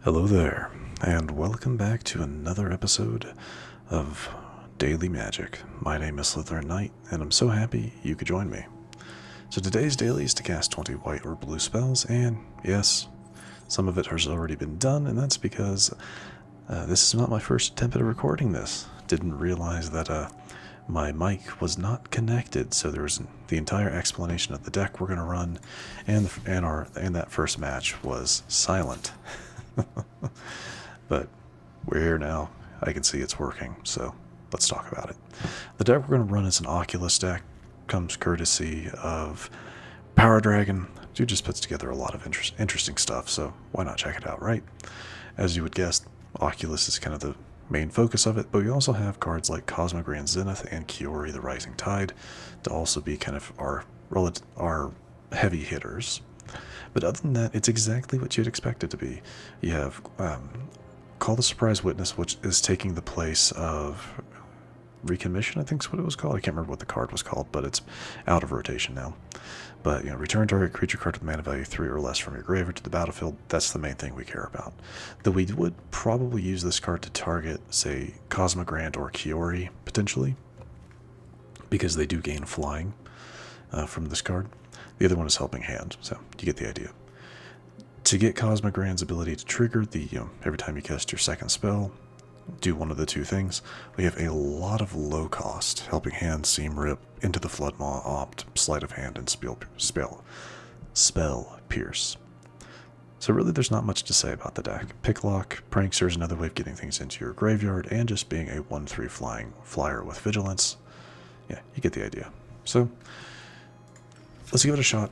Hello there, and welcome back to another episode of Daily Magic. My name is SlytherinKnight, and I'm so happy you could join me. So today's daily is to cast 20 white or blue spells, and yes, some of it has already been done, and that's because this is not my first attempt at recording this. Didn't realize that my mic was not connected, so there was the entire explanation of the deck we're going to run, and that first match was silent. But we're here now. I can see it's working, so let's talk about it. The deck we're going to run is an Oculus deck. Comes courtesy of Power Dragon. Dude just puts together a lot of interesting stuff, so why not check it out, right? As you would guess, Oculus is kind of the main focus of it, but we also have cards like Cosmogrand Zenith and Kiora the Rising Tide to also be kind of our heavy hitters. But other than that, it's exactly what you'd expect it to be. You have Call the Surprise Witness, which is taking the place of Recommission, I think is what it was called. I can't remember what the card was called, but it's out of rotation now. But, return target creature card with mana value 3 or less from your graveyard to the battlefield. That's the main thing we care about. Though we would probably use this card to target, say, Cosmogrand or Kiora, potentially, because they do gain flying from this card. The other one is Helping Hand, so you get the idea. To get Cosmogrand's ability to trigger, every time you cast your second spell, do one of the two things. We have a lot of low cost Helping Hand, Seam Rip, Into the Flood Maw, Opt, Sleight of Hand, and Spell Pierce. So really there's not much to say about the deck. Picklock Prankster is another way of getting things into your graveyard, and just being a 1/3 flying flyer with Vigilance. Yeah, you get the idea. So let's give it a shot.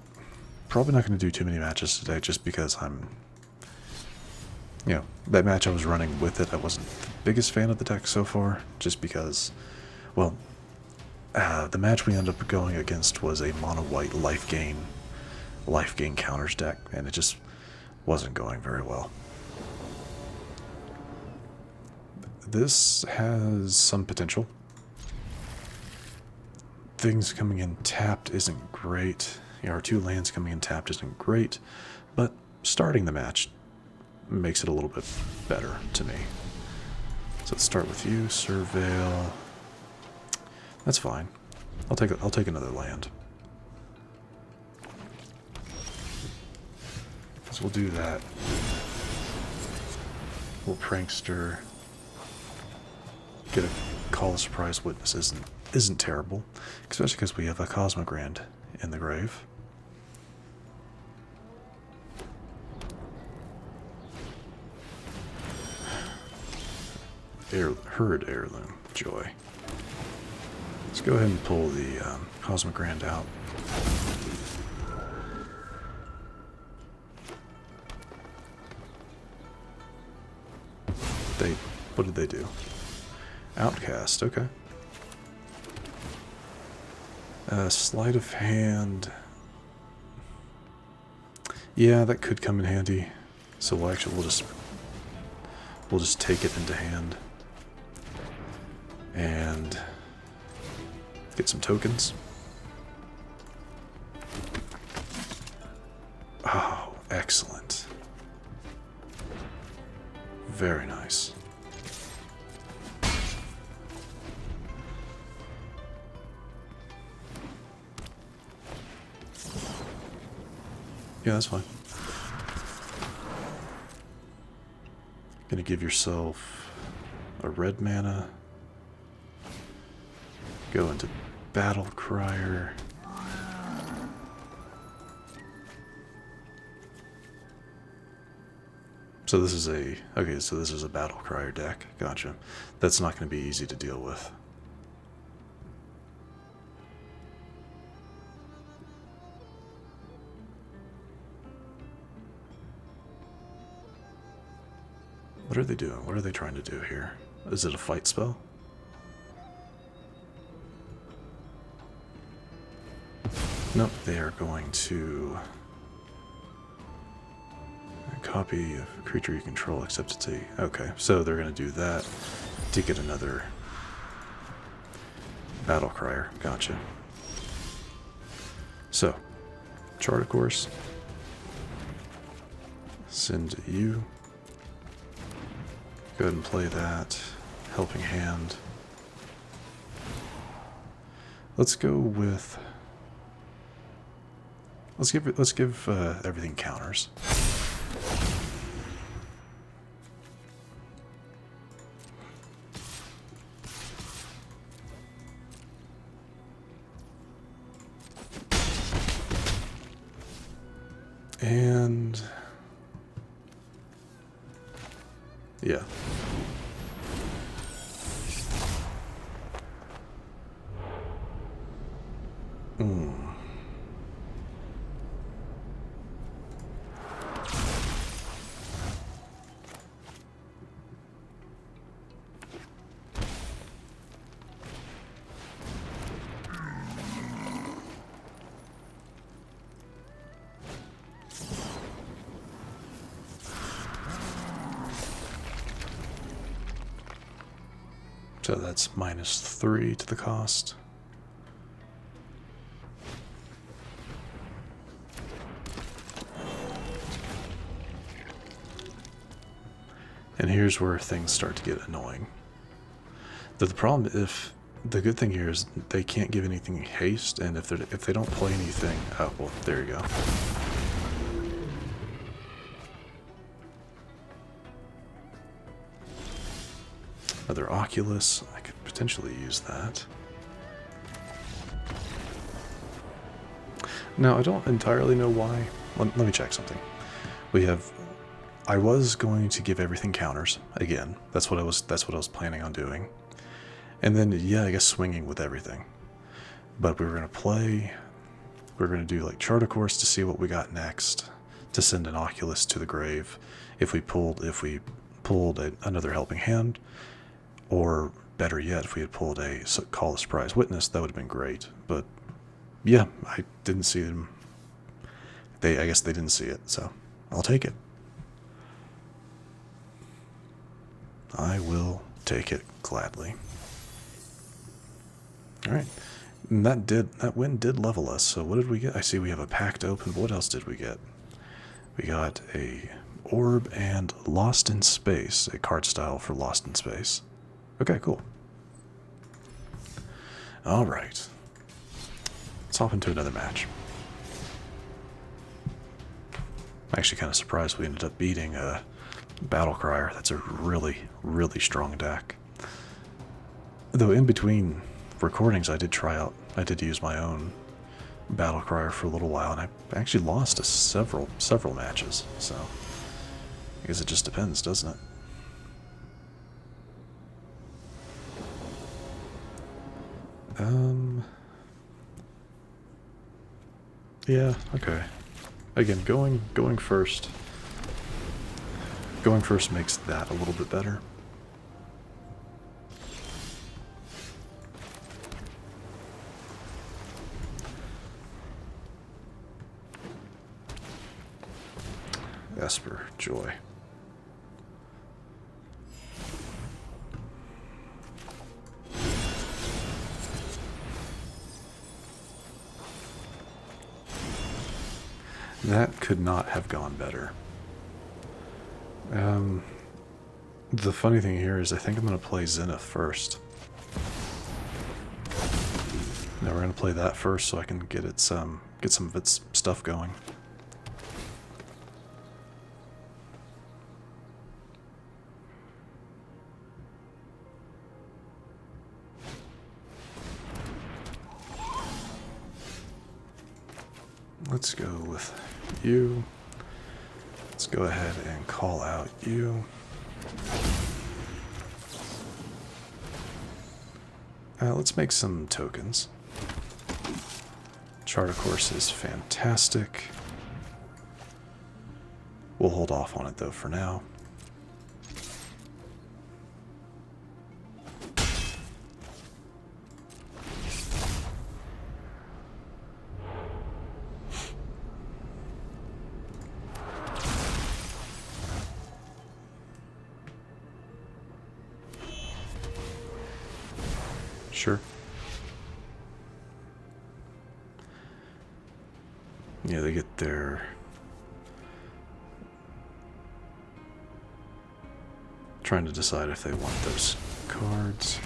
Probably not going to do too many matches today just because that match I was running with it, I wasn't the biggest fan of the deck so far, just because, well, the match we ended up going against was a mono-white life gain counters deck, and it just wasn't going very well. This has some potential. Things coming in tapped isn't great. Our 2 lands coming in tapped isn't great, but starting the match makes it a little bit better to me. So let's start with you, Surveil. That's fine. I'll take another land. So we'll do that. We'll Prankster. Get a Call the Surprise Witness isn't terrible, especially because we have a Cosmogrand in the grave. Herd Heirloom. Joy. Let's go ahead and pull the Cosmogrand out. What did they do? Outcast, okay. Sleight of Hand. Yeah, that could come in handy. So we'll just take it into hand and get some tokens. Oh, excellent. Very nice. Yeah, that's fine. Gonna give yourself a red mana. Go into Battle Crier. So this is a Battle Crier deck. Gotcha. That's not going to be easy to deal with. What are they doing? What are they trying to do here? Is it a fight spell? Nope, they are going to copy of a creature you control except it's a... Okay, so they're going to do that to get another Battle Crier. Gotcha. So, chart of course. Send you. Go ahead and play that. Helping Hand. Let's go with... Let's give everything counters. And yeah. So that's -3 to the cost. And here's where things start to get annoying. The problem, the good thing here is they can't give anything haste, and if they don't play anything, oh well, there you go. Another Oculus, I could potentially use that. Now, I don't entirely know why. Let me check something. We have... I was going to give everything counters, again. That's what I was planning on doing. And then, yeah, I guess swinging with everything. But we were going to play... We were going to do, like, Chart a Course to see what we got next. To send an Oculus to the grave. If we pulled another Helping Hand. Or, better yet, if we had pulled a Call a Surprise Witness, that would have been great. But, yeah, I didn't see them. I guess they didn't see it, so I'll take it. I will take it gladly. Alright. And that win did level us, so what did we get? I see we have a pact open. What else did we get? We got a orb and Lost in Space, a card style for Lost in Space. Okay, cool. Alright. Let's hop into another match. I'm actually kind of surprised we ended up beating a Battle Crier. That's a really, really strong deck. Though in between recordings I did use my own Battle Crier for a little while, and I actually lost to several matches, so I guess it just depends, doesn't it? Yeah, okay. Again, going first. Going first makes that a little bit better. Esper, joy. That could not have gone better. The funny thing here is I think I'm going to play Zenith first. Now we're going to play that first so I can get some of its stuff going. Let's go with you. Let's go ahead and call out you. Let's make some tokens. Chart a Course is fantastic. We'll hold off on it though for now. Sure. Yeah, they get their... Trying to decide if they want those cards.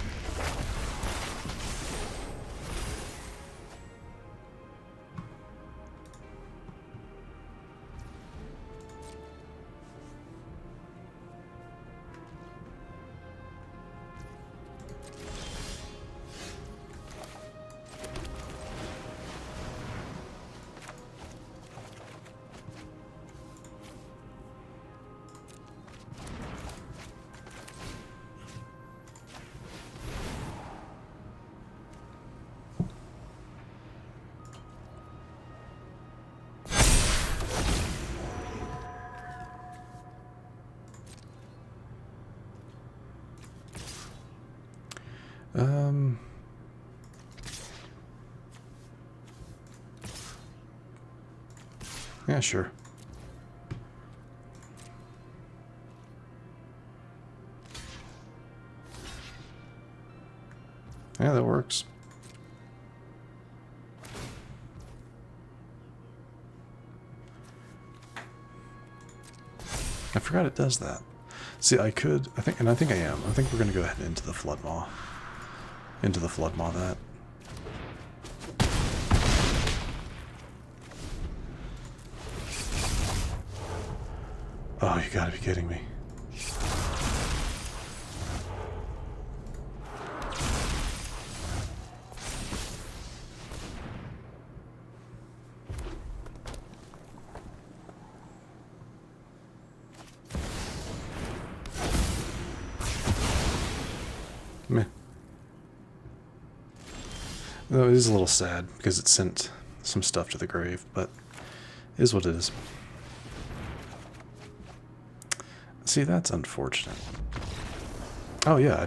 Yeah, sure. Yeah, that works. I forgot it does that. See, I think I am. I think we're going to go ahead and Into the Flood Maw. Into the Flood Maw that. Oh, you gotta be kidding me. Meh. Though it is a little sad because it sent some stuff to the grave, but it is what it is. See, that's unfortunate. Oh yeah.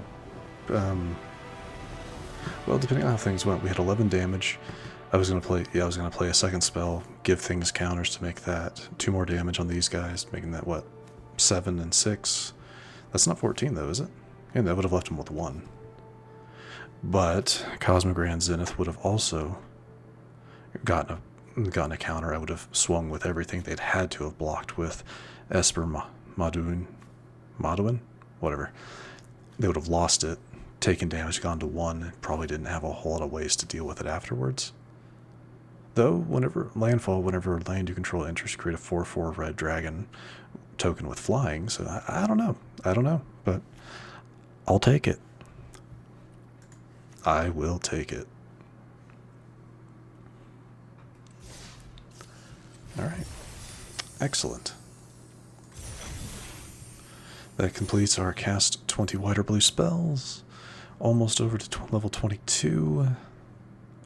Well, depending on how things went, we had 11 damage. I was gonna play a second spell, give things counters to make that 2 more damage on these guys, making that what, 7 and 6. That's not 14 though, is it? Yeah, that would have left him with 1. But Cosmogrand Zenith would have also gotten a counter. I would have swung with everything they'd had to have blocked with Esper Maduin, whatever. They would have lost it, taken damage, gone to 1, probably didn't have a whole lot of ways to deal with it afterwards. Though, whenever land you control enters, create a 4/4 red dragon token with flying, so I don't know, but I'll take it. I will take it. Alright. Excellent. That completes our cast 20 white or blue spells. Almost over to level 22.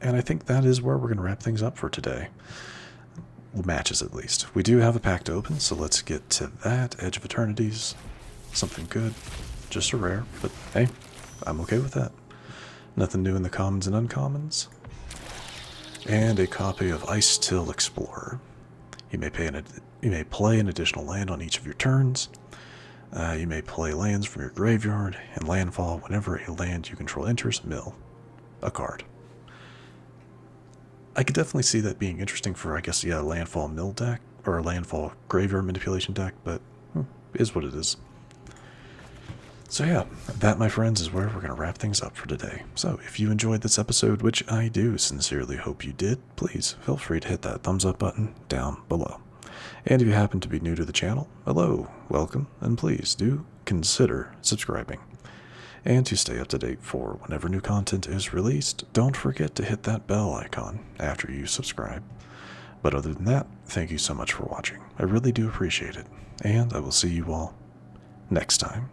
And I think that is where we're going to wrap things up for today. Matches, at least. We do have a pack to open, so let's get to that. Edge of Eternities. Something good. Just a rare, but hey, I'm okay with that. Nothing new in the commons and uncommons. And a copy of Ice Till Explorer. You may play an additional land on each of your turns. You may play lands from your graveyard and landfall whenever a land you control enters, mill a card. I could definitely see that being interesting for, I guess, yeah, a landfall mill deck, or a landfall graveyard manipulation deck, but it is what it is. So yeah, that, my friends, is where we're going to wrap things up for today. So if you enjoyed this episode, which I do sincerely hope you did, please feel free to hit that thumbs up button down below. And if you happen to be new to the channel, hello, welcome, and please do consider subscribing. And to stay up to date for whenever new content is released, don't forget to hit that bell icon after you subscribe. But other than that, thank you so much for watching. I really do appreciate it, and I will see you all next time.